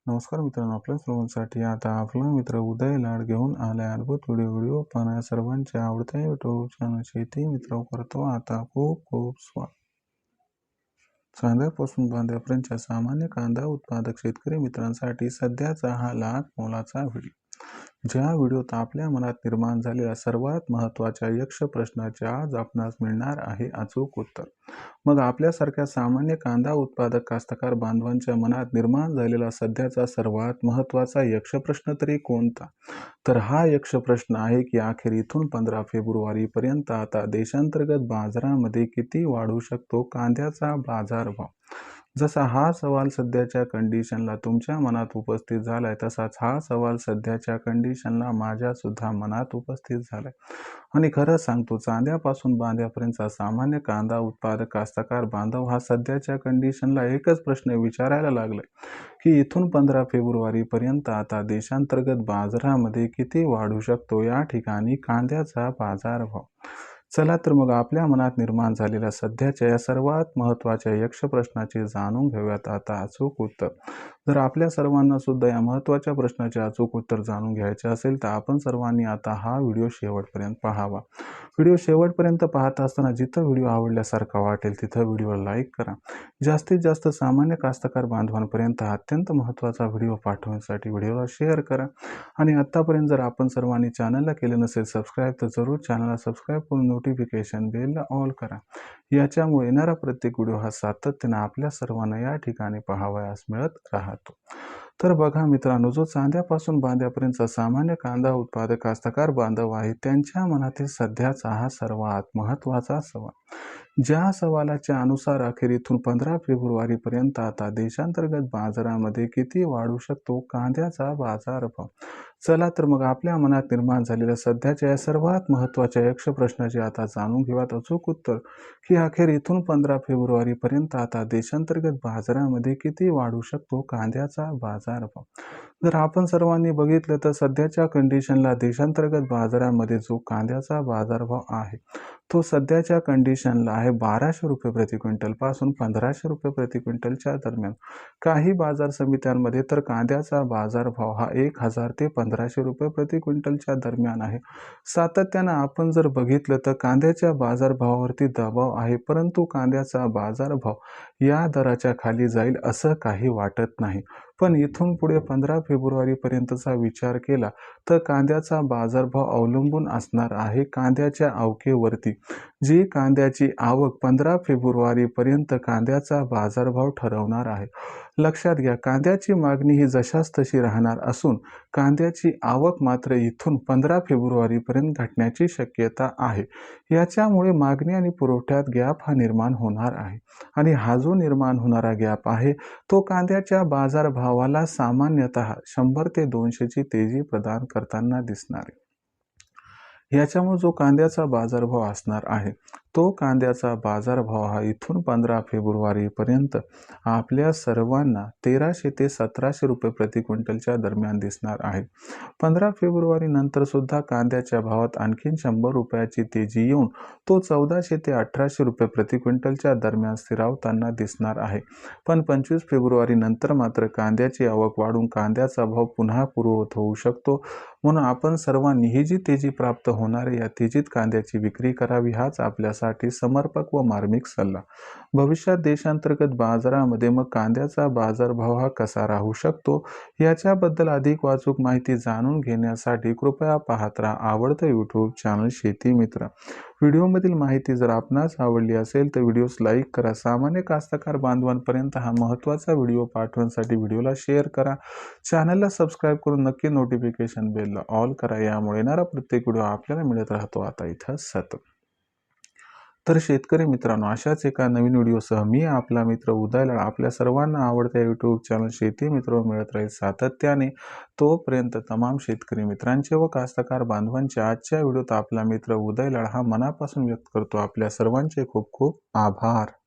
नमस्कार मित्रांनो, आपल्या सर्वांसाठी आता आपला मित्र उदय लाड घेऊन आलाय अद्भुत व्हिडिओ पाहण्या सर्वांच्या आवडत्या युट्यूब चॅनल शेती मित्र करतो आता खूप खूप स्वागत. कांद्यापासून बांध्यापर्यंतच्या सामान्य कांदा उत्पादक शेतकरी मित्रांसाठी सध्याचा हा लाख मोलाचा व्हिडिओ. ज्या व्हिडिओत आपल्या मनात निर्माण झालेल्या सर्वात महत्त्वाच्या यक्ष प्रश्नाचे आज आपणास मिळणार आहे अचूक उत्तर. मग आपल्यासारख्या सामान्य कांदा उत्पादक कास्तकार बांधवांच्या मनात निर्माण झालेला सध्याचा सर्वात महत्त्वाचा यक्ष प्रश्न तरी कोणता? तर हा यक्ष प्रश्न आहे की अखेर इथून 15 फेब्रुवारी पर्यंत आता देशांतर्गत बाजारामध्ये किती वाढू शकतो कांद्याचा बाजारभाव? जसा हा सवाल सध्याच्या कंडिशनला तुमच्या मनात उपस्थित झालाय, तसाच हा सवाल सध्याच्या कंडिशनला माझ्या सुद्धा मनात उपस्थित झालाय. आणि खरं सांगतो, चांद्यापासून बांध्यापर्यंतचा सामान्य कांदा उत्पादक कास्तकार बांधव हा सध्याच्या कंडिशनला एकच प्रश्न विचारायला लागलाय की इथून 15 फेब्रुवारी पर्यंत आता देशांतर्गत बाजारामध्ये किती वाढू शकतो या ठिकाणी कांद्याचा बाजारभाव. चला तर मग आपल्या मनात निर्माण झालेल्या सध्याच्या या सर्वात महत्त्वाच्या यक्ष प्रश्नाचे जाणून घेऊयात आता अचूक उत्तर. जर आपल्या सर्वांना सुद्धा या महत्त्वाच्या प्रश्नाचे अचूक उत्तर जाणून घ्यायचे असेल तर आपण सर्वांनी आता हा व्हिडिओ शेवटपर्यंत पाहावा. व्हिडिओ शेवटपर्यंत पाहत असताना जिथं व्हिडिओ आवडल्यासारखा वाटेल तिथं व्हिडिओला लाईक करा. जास्तीत जास्त सामान्य कास्तकार बांधवांपर्यंत अत्यंत महत्त्वाचा व्हिडिओ पाठवण्यासाठी व्हिडिओला शेअर करा. आणि आत्तापर्यंत जर आपण सर्वांनी चॅनलला केले नसेल सबस्क्राईब तर जरूर चॅनलला सबस्क्राईब करून नोटिफिकेशन बेलला ऑल करा. याच्यामुळे येणारा प्रत्येक व्हिडिओ हा सातत्याने आपल्या सर्वांना या ठिकाणी पाहावयास मिळत राहतो. तर बघा मित्रांनो, जो चांद्यापासून बांध्यापर्यंतचा सामान्य कांदा उत्पादक कास्तकार बांधव आहे त्यांच्या मनातील सध्याचा हा सर्वात महत्त्वाचा सवाल. ज्या सवालाच्या अनुसार अखेर इथून 15 फेब्रुवारी पर्यंत आता देशांतर्गत बाजारामध्ये किती वाढू शकतो कांद्याचा बाजारभाव. चला तर मग आपल्या मनात निर्माण झालेल्या सध्याच्या या सर्वात महत्त्वाच्या यक्ष प्रश्नाचे आता जाणून घेऊयात अचूक उत्तर की अखेर इथून 15 फेब्रुवारी पर्यंत आता देशांतर्गत बाजारामध्ये किती वाढू शकतो कांद्याचा बाजारभाव. जर आपण सर्वांनी बघितलं तर सध्याच्या कंडिशनला देशांतर्गत बाजारामध्ये जो कांद्याचा बाजारभाव आहे तो सध्याच्या कंडिशनला आहे 1200 रुपये प्रति क्विंटल पासून 1500 रुपये प्रति क्विंटलच्या दरम्यान. काही बाजार समित्यांमध्ये तर कांद्याचा बाजारभाव हा 1000 ते 1500 रुपये प्रति क्विंटलच्या दरम्यान आहे. सातत्यानं आपण जर बघितलं तर कांद्याच्या बाजारभावावरती दबाव आहे, परंतु कांद्याचा बाजारभाव या दराच्या खाली जाईल असं काही वाटत नाही. पण इथून पुढे 15 फेब्रुवारी पर्यंतचा विचार केला तर कांद्याचा बाजारभाव अवलंबून असणार आहे कांद्याच्या आवकेवरती. जी कांद्याची आवक 15 फेब्रुवारी पर्यंत कांद्याचा बाजारभाव ठरवणार आहे. लक्षात घ्या, कांद्याची मागणी ही जशास तशी राहणार असून कांद्याची आवक मात्र इथून 15 फेब्रुवारी पर्यंत घटण्याची शक्यता आहे. याच्यामुळे मागणी आणि पुरवठ्यात गॅप हा निर्माण होणार आहे. आणि हा जो निर्माण होणारा गॅप आहे तो कांद्याच्या बाजारभावाला सामान्यतः 100 ते 200 ची तेजी प्रदान करताना दिसणार आहे. याच्यामुळे जो कांद्याचा बाजारभाव असणार आहे तो कांद्याचा बाजारभाव हा इथून 15 फेब्रुवारी पर्यंत आपल्या सर्वांना 1300 ते 1700 रुपये प्रति क्विंटलच्या दरम्यान दिसणार आहे. 15 फेब्रुवारी नंतर सुद्धा कांद्याच्या भावात आणखीन 100 रुपयाची तेजी येऊन तो 1400 ते 1800 रुपये प्रति क्विंटलच्या दरम्यान स्थिरावताना दिसणार आहे. पण 25 फेब्रुवारी नंतर मात्र कांद्याची आवक वाढून कांद्याचा भाव पुन्हा पूर्ववत होऊ शकतो. म्हणून आपण सर्वांनी ही जी तेजी प्राप्त होणार आहे या तेजीत कांद्याची विक्री करावी हाच आपल्यासाठी समर्पक व मार्मिक सल्ला. भविष्यात देशांतर्गत बाजारामध्ये मग कांद्याचा बाजारभाव हा कसा राहू शकतो याच्याबद्दल अधिक वाचूक माहिती जाणून घेण्यासाठी कृपया पाहत राहा आवडतं यूट्यूब चॅनल शेती मित्र. व्हिडिओमधील माहिती जर आपणास आवडली असेल तर व्हिडिओस लाईक करा. सामान्य कास्तकार बांधवांपर्यंत हा महत्त्वाचा व्हिडिओ पाठवण्यासाठी व्हिडिओला शेअर करा. चॅनलला सबस्क्राईब करून नक्की नोटिफिकेशन बेलला ऑल करा. यामुळे येणारा प्रत्येक व्हिडिओ आपल्याला मिळत राहतो आता इथं सतत. तर शेतकरी मित्रांनो, अशाच एका नवीन व्हिडिओसह मी आपला मित्र उदय लाड आपल्या सर्वांना आवडत्या यूट्यूब चॅनल शेती मित्र मिळत राहील सातत्याने. तोपर्यंत तमाम शेतकरी मित्रांचे व कास्तकार बांधवांचे आजच्या व्हिडिओत आपला मित्र उदय लाड हा मनापासून व्यक्त करतो आपल्या सर्वांचे खूप खूप आभार.